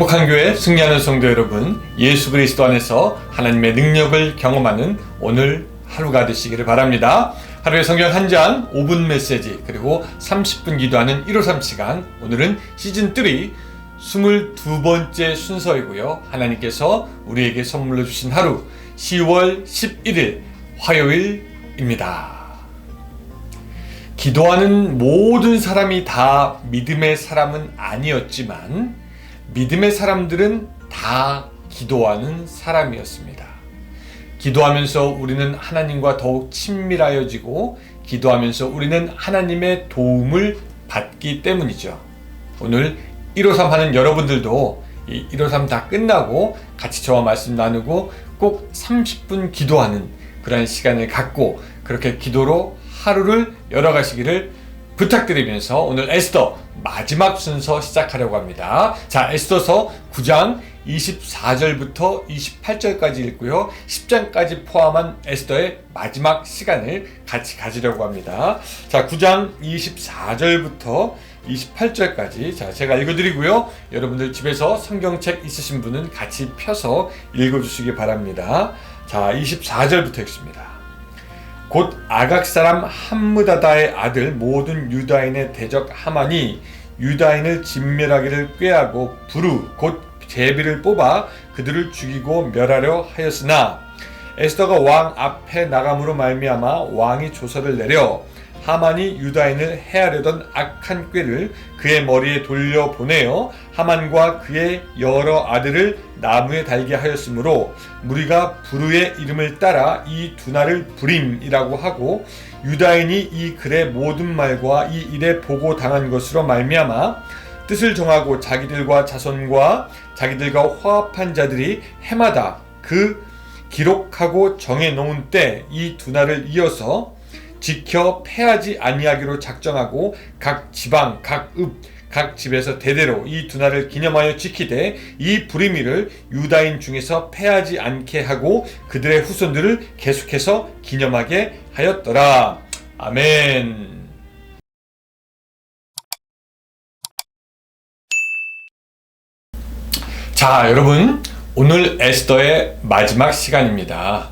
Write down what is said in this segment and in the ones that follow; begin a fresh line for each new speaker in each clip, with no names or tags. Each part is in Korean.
행복한 교회 승리하는 성도 여러분, 예수 그리스도 안에서 하나님의 능력을 경험하는 오늘 하루가 되시기를 바랍니다. 하루에 성경 한 장, 5분 메시지, 그리고 30분 기도하는 153 시간. 오늘은 시즌3 22번째 순서이고요. 하나님께서 우리에게 선물로 주신 하루 10월 11일 화요일입니다. 기도하는 모든 사람이 다 믿음의 사람은 아니었지만 믿음의 사람들은 다 기도하는 사람이었습니다. 기도하면서 우리는 하나님과 더욱 친밀하여지고 기도하면서 우리는 하나님의 도움을 받기 때문이죠. 오늘 153 하는 여러분들도 이 153 다 끝나고 같이 저와 말씀 나누고 꼭 30분 기도하는 그런 시간을 갖고 그렇게 기도로 하루를 열어가시기를 부탁드리면서 오늘 에스더 마지막 순서 시작하려고 합니다. 자, 에스더서 9장 24절부터 28절까지 읽고요. 10장까지 포함한 에스더의 마지막 시간을 같이 가지려고 합니다. 자, 9장 24절부터 28절까지 자, 제가 읽어드리고요. 여러분들 집에서 성경책 있으신 분은 같이 펴서 읽어주시기 바랍니다. 자, 24절부터 읽습니다. 곧 아각 사람 함므다다의 아들 모든 유다인의 대적 하만이 유다인을 진멸하기를 꾀하고 부르 곧 제비를 뽑아 그들을 죽이고 멸하려 하였으나 에스더가 왕 앞에 나감으로 말미암아 왕이 조서를 내려 하만이 유다인을 해하려던 악한 꾀를 그의 머리에 돌려보내어 하만과 그의 여러 아들을 나무에 달게 하였으므로 무리가 부르의 이름을 따라 이 두 날을 부림이라고 하고 유다인이 이 글의 모든 말과 이 일에 보고 당한 것으로 말미암아 뜻을 정하고 자기들과 자손과 자기들과 화합한 자들이 해마다 그 기록하고 정해놓은 때 이 두 날을 이어서 지켜 패하지 아니하기로 작정하고 각 지방, 각 읍, 각 집에서 대대로 이 두 날을 기념하여 지키되 이 부리미를 유다인 중에서 패하지 않게 하고 그들의 후손들을 계속해서 기념하게 하였더라. 아멘. 자, 여러분, 오늘 에스더의 마지막 시간입니다.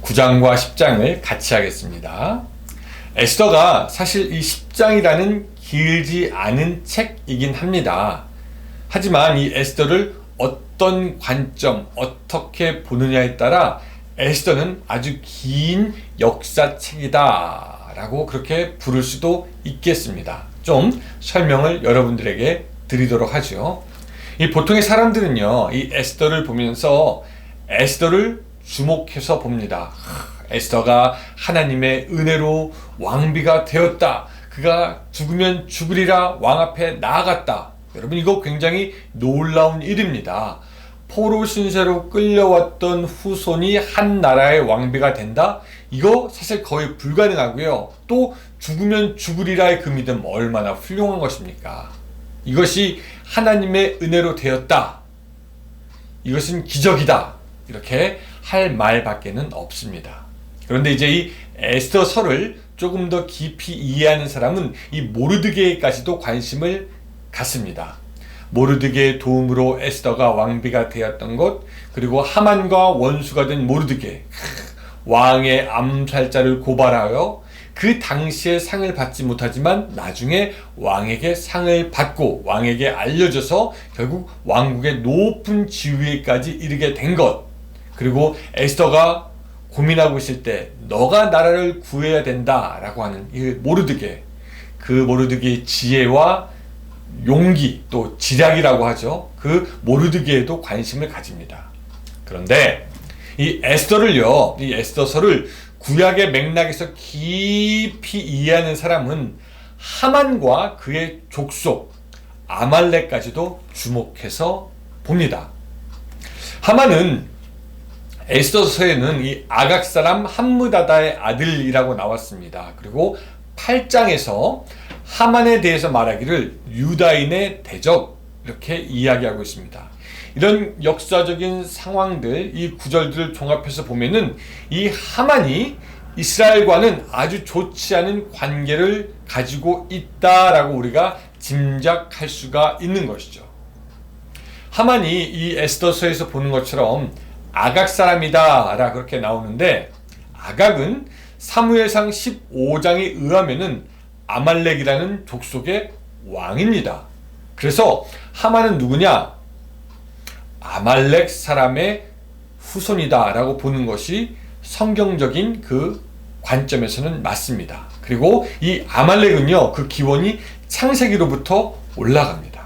9장과 10장을 같이 하겠습니다. 에스더가 사실 이 10장이라는 길지 않은 책이긴 합니다. 하지만 이 에스더를 어떤 관점, 어떻게 보느냐에 따라 에스더는 아주 긴 역사책이다 라고 그렇게 부를 수도 있겠습니다. 좀 설명을 여러분들에게 드리도록 하죠. 이 보통의 사람들은요, 이 에스더를 보면서 에스더를 주목해서 봅니다. 에스더가 하나님의 은혜로 왕비가 되었다. 그가 죽으면 죽으리라 왕 앞에 나아갔다. 여러분, 이거 굉장히 놀라운 일입니다. 포로 신세로 끌려왔던 후손이 한 나라의 왕비가 된다? 이거 사실 거의 불가능하고요. 또 죽으면 죽으리라의 그 믿음 얼마나 훌륭한 것입니까? 이것이 하나님의 은혜로 되었다. 이것은 기적이다. 이렇게 할 말밖에는 없습니다. 그런데 이제 이 에스더서를 조금 더 깊이 이해하는 사람은 이 모르드게까지도 관심을 갖습니다. 모르드게의 도움으로 에스더가 왕비가 되었던 것, 그리고 하만과 원수가 된 모르드게, 왕의 암살자를 고발하여 그 당시에 상을 받지 못하지만 나중에 왕에게 상을 받고 왕에게 알려져서 결국 왕국의 높은 지위에까지 이르게 된 것, 그리고 에스더가 고민하고 있을 때 너가 나라를 구해야 된다 라고 하는 이 모르드게, 그 모르드게의 지혜와 용기, 또 지략이라고 하죠. 그 모르드게에도 관심을 가집니다. 그런데 이 에스더를요, 이 에스더서를 구약의 맥락에서 깊이 이해하는 사람은 하만과 그의 족속 아말렉까지도 주목해서 봅니다. 하만은 에스더서에는 이 아각 사람 함므다다의 아들이라고 나왔습니다. 그리고 8장에서 하만에 대해서 말하기를 유다인의 대적, 이렇게 이야기하고 있습니다. 이런 역사적인 상황들, 이 구절들을 종합해서 보면은 이 하만이 이스라엘과는 아주 좋지 않은 관계를 가지고 있다라고 우리가 짐작할 수가 있는 것이죠. 하만이 이 에스더서에서 보는 것처럼 아각 사람이다 라 그렇게 나오는데, 아각은 사무엘상 15장에 의하면은 아말렉이라는 족속의 왕입니다. 그래서 하만은 누구냐? 아말렉 사람의 후손이다 라고 보는 것이 성경적인 그 관점에서는 맞습니다. 그리고 이 아말렉은요, 그 기원이 창세기로부터 올라갑니다.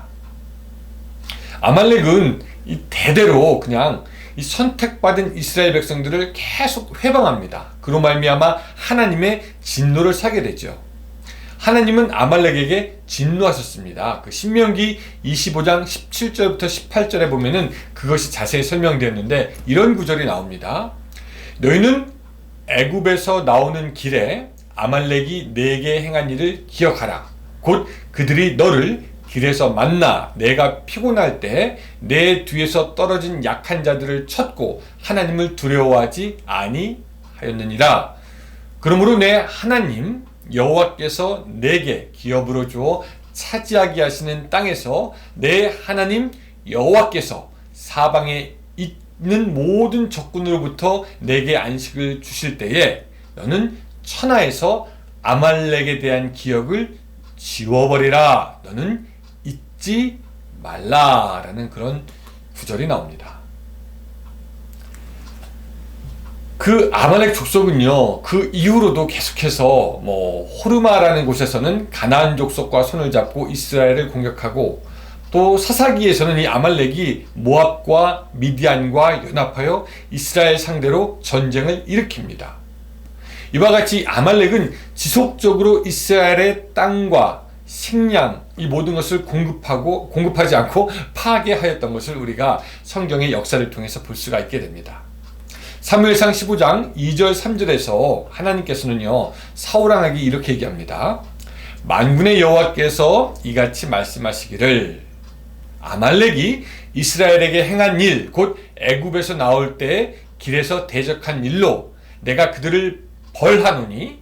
아말렉은 이 대대로 그냥 이 선택받은 이스라엘 백성들을 계속 회방합니다. 그로 말미암아 하나님의 진노를 사게 되죠. 하나님은 아말렉에게 진노하셨습니다. 그 신명기 25장 17절부터 18절에 보면은 그것이 자세히 설명되었는데, 이런 구절이 나옵니다. 너희는 애굽에서 나오는 길에 아말렉이 내게 행한 일을 기억하라. 곧 그들이 너를 길에서 만나 내가 피곤할 때 내 뒤에서 떨어진 약한 자들을 쳤고 하나님을 두려워하지 아니하였느니라. 그러므로 내 하나님 여호와께서 내게 기업으로 주어 차지하게 하시는 땅에서 내 하나님 여호와께서 사방에 있는 모든 적군으로부터 내게 안식을 주실 때에 너는 천하에서 아말렉에 대한 기억을 지워버리라. 너는 잊지 말라라는 그런 구절이 나옵니다. 그 아말렉 족속은요, 그 이후로도 계속해서 호르마라는 곳에서는 가나안 족속과 손을 잡고 이스라엘을 공격하고, 또 사사기에서는 이 아말렉이 모압과 미디안과 연합하여 이스라엘 상대로 전쟁을 일으킵니다. 이와 같이 아말렉은 지속적으로 이스라엘의 땅과 식량, 이 모든 것을 공급하지 않고 파괴하였던 것을 우리가 성경의 역사를 통해서 볼 수가 있게 됩니다. 사무엘상 15장 2절 3절에서 하나님께서는요, 사울왕에게 이렇게 얘기합니다. 만군의 여호와께서 이같이 말씀하시기를, 아말렉이 이스라엘에게 행한 일, 곧 애굽에서 나올 때 길에서 대적한 일로 내가 그들을 벌하노니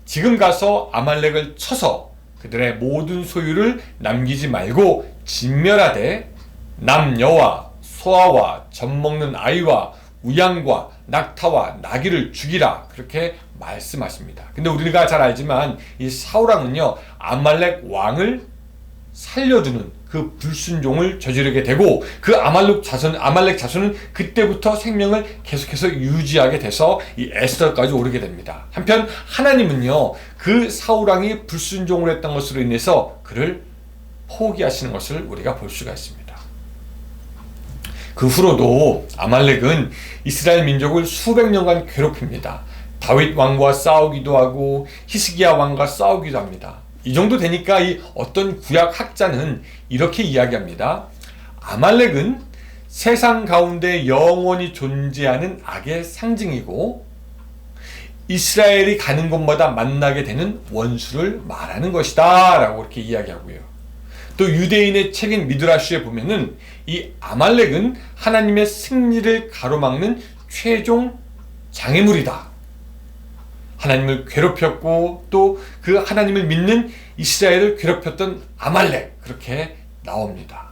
지금 가서 아말렉을 쳐서 그들의 모든 소유를 남기지 말고 진멸하되 남녀와 소아와 젖먹는 아이와 우양과 낙타와 나귀를 죽이라. 그렇게 말씀하십니다. 근데 우리가 잘 알지만 이 사울왕은요, 아말렉 왕을 살려두는 그 불순종을 저지르게 되고, 그 아말렉 자손은 그때부터 생명을 계속해서 유지하게 돼서 이 에스더까지 오르게 됩니다. 한편 하나님은요, 그 사울왕이 불순종을 했던 것으로 인해서 그를 포기하시는 것을 우리가 볼 수가 있습니다. 그 후로도 아말렉은 이스라엘 민족을 수백 년간 괴롭힙니다. 다윗 왕과 싸우기도 하고 히스기야 왕과 싸우기도 합니다. 이 정도 되니까 이 어떤 구약 학자는 이렇게 이야기합니다. 아말렉은 세상 가운데 영원히 존재하는 악의 상징이고 이스라엘이 가는 곳마다 만나게 되는 원수를 말하는 것이다 라고 이렇게 이야기하고요. 또 유대인의 책인 미드라시에 보면은 이 아말렉은 하나님의 승리를 가로막는 최종 장애물이다. 하나님을 괴롭혔고 또 그 하나님을 믿는 이스라엘을 괴롭혔던 아말렉, 그렇게 나옵니다.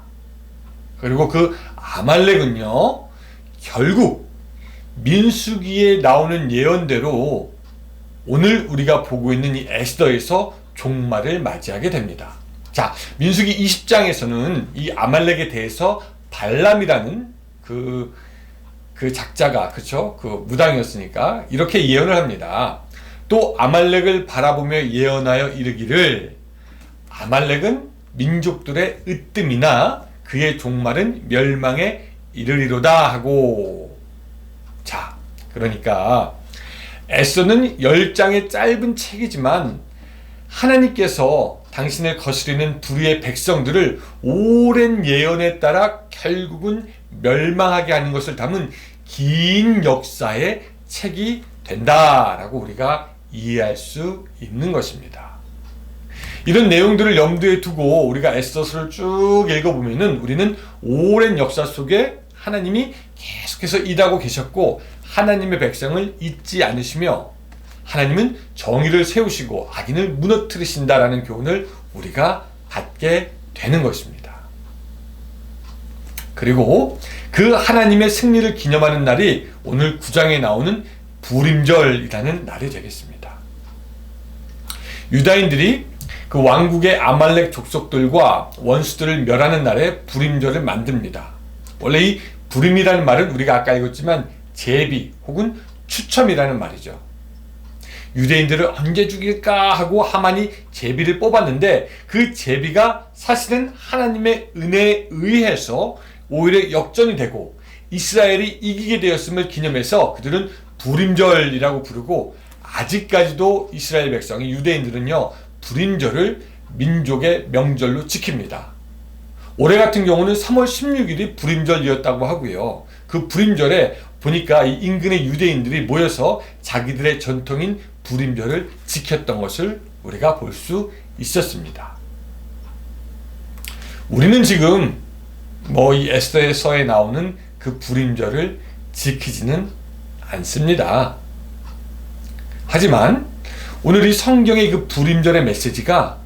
그리고 그 아말렉은요, 결국 민수기에 나오는 예언대로 오늘 우리가 보고 있는 이 에스더에서 종말을 맞이하게 됩니다. 자, 민수기 20장에서는 이 아말렉에 대해서 발람이라는 그 작자가, 그쵸? 그 무당이었으니까 이렇게 예언을 합니다. 또 아말렉을 바라보며 예언하여 이르기를, 아말렉은 민족들의 으뜸이나 그의 종말은 멸망에 이르리로다 하고. 자, 그러니까 에스더는 10장의 짧은 책이지만 하나님께서 당신을 거스리는 불의의 백성들을 오랜 예언에 따라 결국은 멸망하게 하는 것을 담은 긴 역사의 책이 된다라고 우리가 이해할 수 있는 것입니다. 이런 내용들을 염두에 두고 우리가 에스더서를 쭉 읽어보면은 우리는 오랜 역사 속에 하나님이 계속해서 일하고 계셨고 하나님의 백성을 잊지 않으시며 하나님은 정의를 세우시고 악인을 무너뜨리신다라는 교훈을 우리가 받게 되는 것입니다. 그리고 그 하나님의 승리를 기념하는 날이 오늘 9장에 나오는 부림절이라는 날이 되겠습니다. 유다인들이 그 왕국의 아말렉 족속들과 원수들을 멸하는 날에 부림절을 만듭니다. 원래 이 부림이라는 말은 우리가 아까 읽었지만 제비 혹은 추첨이라는 말이죠. 유대인들을 언제 죽일까 하고 하만이 제비를 뽑았는데 그 제비가 사실은 하나님의 은혜에 의해서 오히려 역전이 되고 이스라엘이 이기게 되었음을 기념해서 그들은 부림절이라고 부르고, 아직까지도 이스라엘 백성이, 유대인들은요 부림절을 민족의 명절로 지킵니다. 올해 같은 경우는 3월 16일이 부림절이었다고 하고요. 그 부림절에 보니까 이 인근의 유대인들이 모여서 자기들의 전통인 부림절을 지켰던 것을 우리가 볼 수 있었습니다. 우리는 지금 이 에스더서에 나오는 그 부림절을 지키지는 않습니다. 하지만 오늘 이 성경의 그 부림절의 메시지가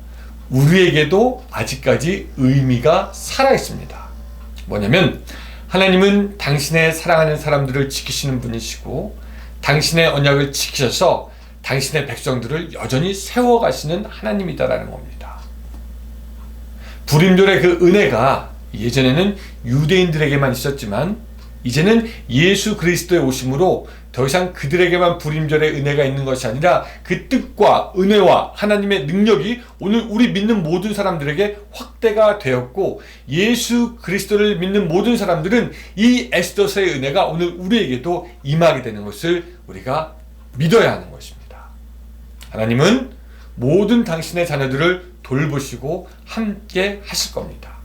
우리에게도 아직까지 의미가 살아있습니다. 뭐냐면 하나님은 당신의 사랑하는 사람들을 지키시는 분이시고 당신의 언약을 지키셔서 당신의 백성들을 여전히 세워가시는 하나님이다라는 겁니다. 부림절의 그 은혜가 예전에는 유대인들에게만 있었지만 이제는 예수 그리스도의 오심으로 더 이상 그들에게만 부림절의 은혜가 있는 것이 아니라 그 뜻과 은혜와 하나님의 능력이 오늘 우리 믿는 모든 사람들에게 확대가 되었고, 예수 그리스도를 믿는 모든 사람들은 이 에스더서의 은혜가 오늘 우리에게도 임하게 되는 것을 우리가 믿어야 하는 것입니다. 하나님은 모든 당신의 자녀들을 돌보시고 함께 하실 겁니다.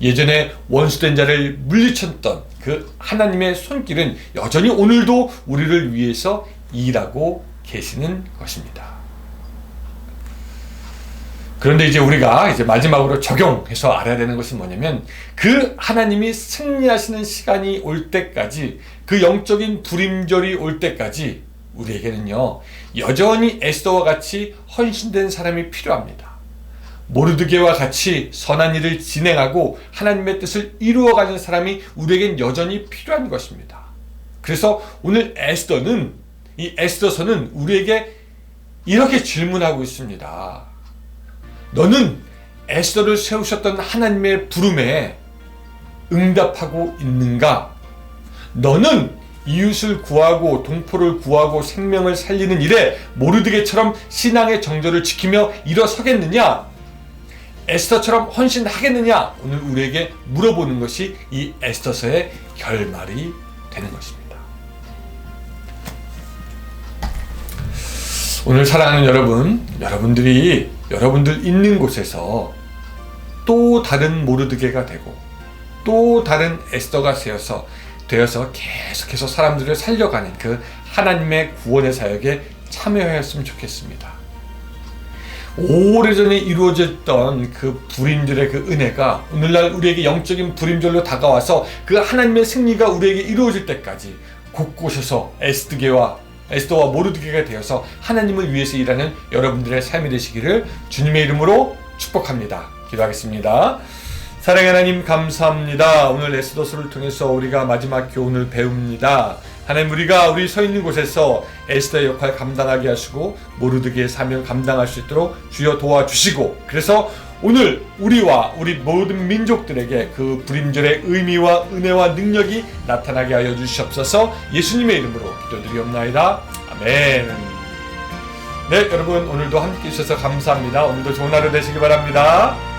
예전에 원수된 자를 물리쳤던 그 하나님의 손길은 여전히 오늘도 우리를 위해서 일하고 계시는 것입니다. 그런데 이제 우리가 마지막으로 적용해서 알아야 되는 것은 뭐냐면, 그 하나님이 승리하시는 시간이 올 때까지, 그 영적인 부림절이 올 때까지 우리에게는요 여전히 에스더와 같이 헌신된 사람이 필요합니다. 모르드게와 같이 선한 일을 진행하고 하나님의 뜻을 이루어가는 사람이 우리에겐 여전히 필요한 것입니다. 그래서 오늘 이 에스더서는 우리에게 이렇게 질문하고 있습니다. 너는 에스더를 세우셨던 하나님의 부름에 응답하고 있는가? 너는 이웃을 구하고 동포를 구하고 생명을 살리는 일에 모르드게처럼 신앙의 정절을 지키며 일어서겠느냐? 에스더처럼 헌신하겠느냐? 오늘 우리에게 물어보는 것이 이 에스더서의 결말이 되는 것입니다. 오늘 사랑하는 여러분들이 여러분들 있는 곳에서 또 다른 모르드게가 되고 또 다른 에스더가 되어서 계속해서 사람들을 살려가는 그 하나님의 구원의 사역에 참여하였으면 좋겠습니다. 오래전에 이루어졌던 그 부림절의 그 은혜가 오늘날 우리에게 영적인 부림절로 다가와서 그 하나님의 승리가 우리에게 이루어질 때까지 곳곳에서 에스더와 모르드게가 되어서 하나님을 위해서 일하는 여러분들의 삶이 되시기를 주님의 이름으로 축복합니다. 기도하겠습니다. 사랑의 하나님, 감사합니다. 오늘 에스더서를 통해서 우리가 마지막 교훈을 배웁니다. 하나님, 우리 서 있는 곳에서 에스더의 역할 감당하게 하시고 모르드게의 사명 감당할 수 있도록 주여 도와주시고, 그래서 오늘 우리와 우리 모든 민족들에게 그 부림절의 의미와 은혜와 능력이 나타나게 하여 주시옵소서. 예수님의 이름으로 기도드리옵나이다. 아멘. 네, 여러분 오늘도 함께 해주셔서 감사합니다. 오늘도 좋은 하루 되시기 바랍니다.